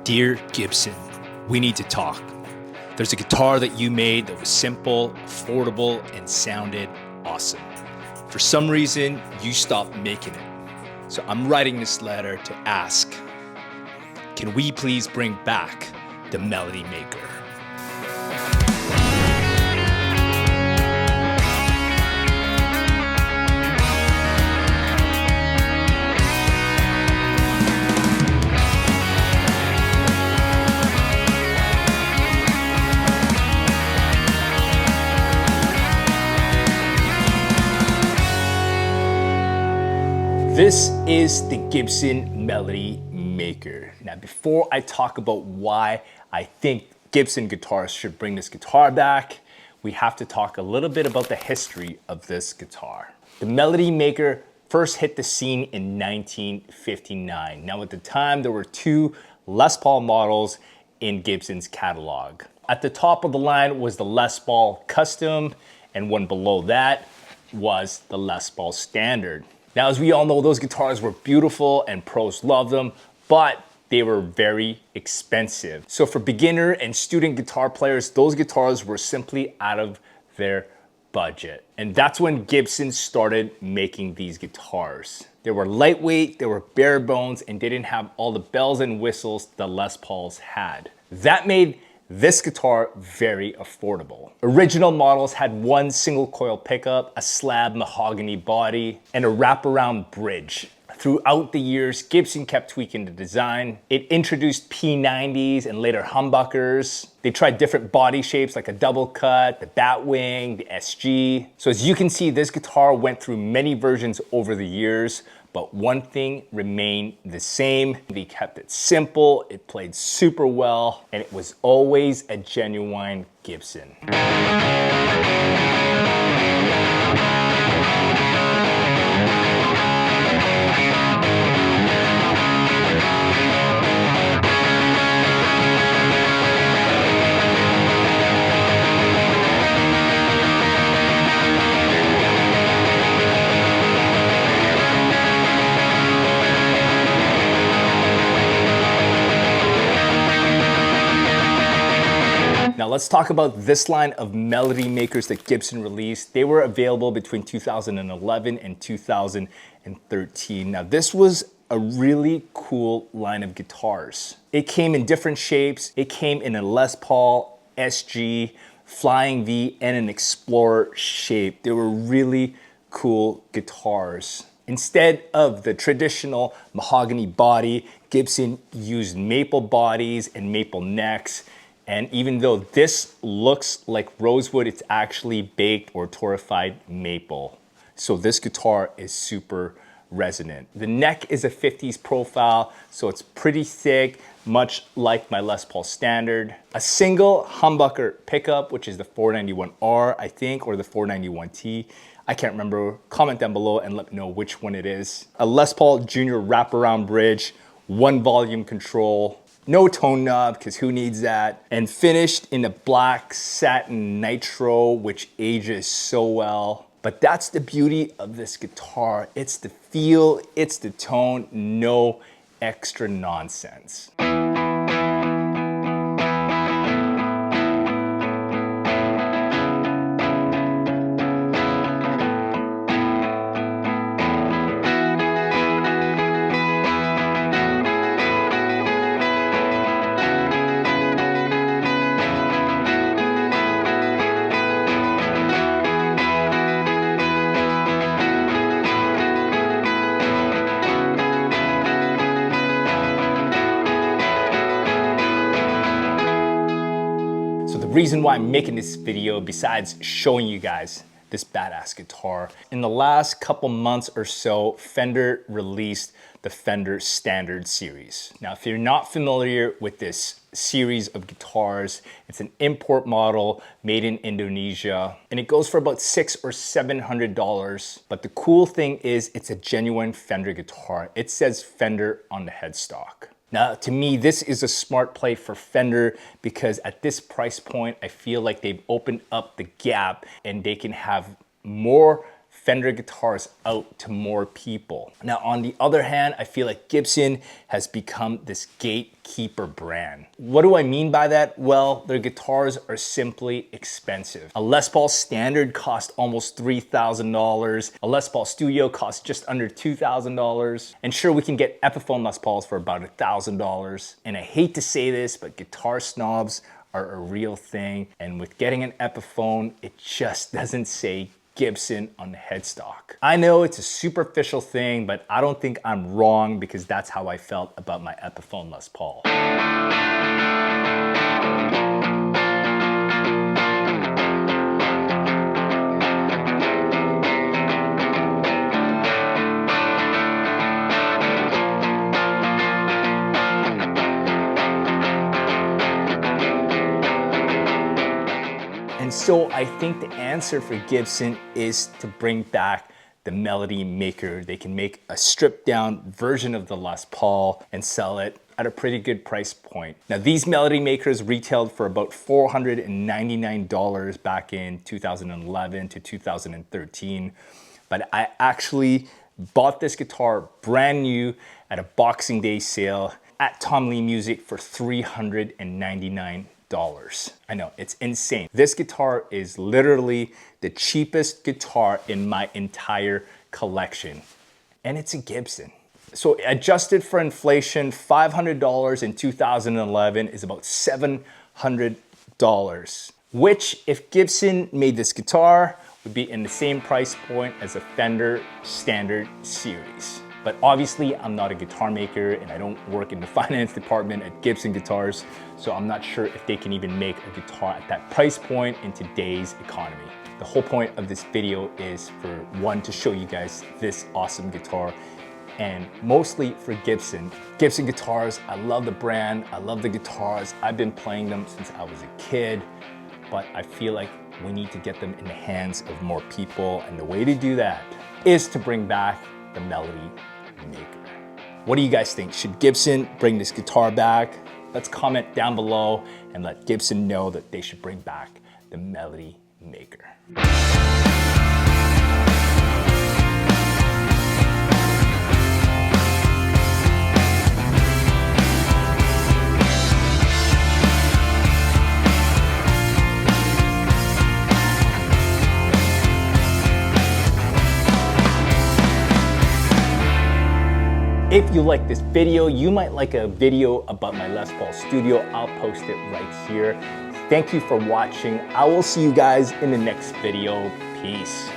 Dear Gibson, we need to talk. There's a guitar that you made that was simple, affordable, and sounded awesome. For some reason, you stopped making it. So I'm writing this letter to ask, can we please bring back the Melody Maker? This is the Gibson Melody Maker. Now, before I talk about why I think Gibson guitarists should bring this guitar back, we have to talk a little bit about the history of this guitar. The Melody Maker first hit the scene in 1959. Now, at the time, there were two Les Paul models in Gibson's catalog. At the top of the line was the Les Paul Custom, and one below that was the Les Paul Standard. Now, as we all know, those guitars were beautiful and pros loved them, but they were very expensive. So for beginner and student guitar players, those guitars were simply out of their budget. And that's when Gibson started making these guitars. They were lightweight, they were bare bones, and they didn't have all the bells and whistles the Les Pauls had. That made this guitar very affordable. Original models had one single coil pickup, a slab mahogany body, and a wraparound bridge. Throughout the years, Gibson kept tweaking the design. It introduced P90s and later humbuckers. They tried different body shapes like a double cut, the Batwing, the SG. So as you can see, this guitar went through many versions over the years, but one thing remained the same. They kept it simple, it played super well, and it was always a genuine Gibson. Now let's talk about this line of Melody Makers that Gibson released. They were available between 2011 and 2013. Now this was a really cool line of guitars. It came in different shapes. It came in a Les Paul, SG, Flying V, and an Explorer shape. They were really cool guitars. Instead of the traditional mahogany body, Gibson used maple bodies and maple necks. And even though this looks like rosewood, it's actually baked or torrefied maple. So this guitar is super resonant. The neck is a 50s profile, so it's pretty thick, much like my Les Paul Standard. A single humbucker pickup, which is the 491R, I think, or the 491T. I can't remember. Comment down below and let me know which one it is. A Les Paul Junior wraparound bridge, one volume control, no tone knob, because who needs that? And finished in a black satin nitro, which ages so well. But that's the beauty of this guitar. It's the feel, it's the tone, no extra nonsense. The reason why I'm making this video, besides showing you guys this badass guitar, in the last couple months or so, Fender released the Fender Standard series. Now, if you're not familiar with this series of guitars, it's an import model made in Indonesia, and it goes for about $600 or $700. But the cool thing is it's a genuine Fender guitar. It says Fender on the headstock. Now, to me, this is a smart play for Fender because at this price point, I feel like they've opened up the gap and they can have more Fender guitars out to more people. Now, on the other hand, I feel like Gibson has become this gatekeeper brand. What do I mean by that? Well, their guitars are simply expensive. A Les Paul Standard cost almost $3,000. A Les Paul Studio costs just under $2,000. And sure, we can get Epiphone Les Pauls for about $1,000. And I hate to say this, but guitar snobs are a real thing. And with getting an Epiphone, it just doesn't say Gibson on the headstock. I know it's a superficial thing, but I don't think I'm wrong because that's how I felt about my Epiphone Les Paul. And so I think the answer for Gibson is to bring back the Melody Maker. They can make a stripped down version of the Les Paul and sell it at a pretty good price point. Now, these Melody Makers retailed for about $499 back in 2011 to 2013. But I actually bought this guitar brand new at a Boxing Day sale at Tom Lee Music for $399. I know, it's insane. This guitar is literally the cheapest guitar in my entire collection. And it's a Gibson. So adjusted for inflation, $500 in 2011 is about $700, which if Gibson made this guitar would be in the same price point as a Fender Standard Series. But obviously, I'm not a guitar maker and I don't work in the finance department at Gibson Guitars, so I'm not sure if they can even make a guitar at that price point in today's economy. The whole point of this video is for one, to show you guys this awesome guitar, and mostly for Gibson. Gibson Guitars, I love the brand, I love the guitars. I've been playing them since I was a kid, but I feel like we need to get them in the hands of more people, and the way to do that is to bring back the Melody Maker. What do you guys think? Should Gibson bring this guitar back? Let's comment down below and let Gibson know that they should bring back the Melody Maker. If you like this video, you might like a video about my Les Paul Studio. I'll post it right here. Thank you for watching. I will see you guys in the next video. Peace.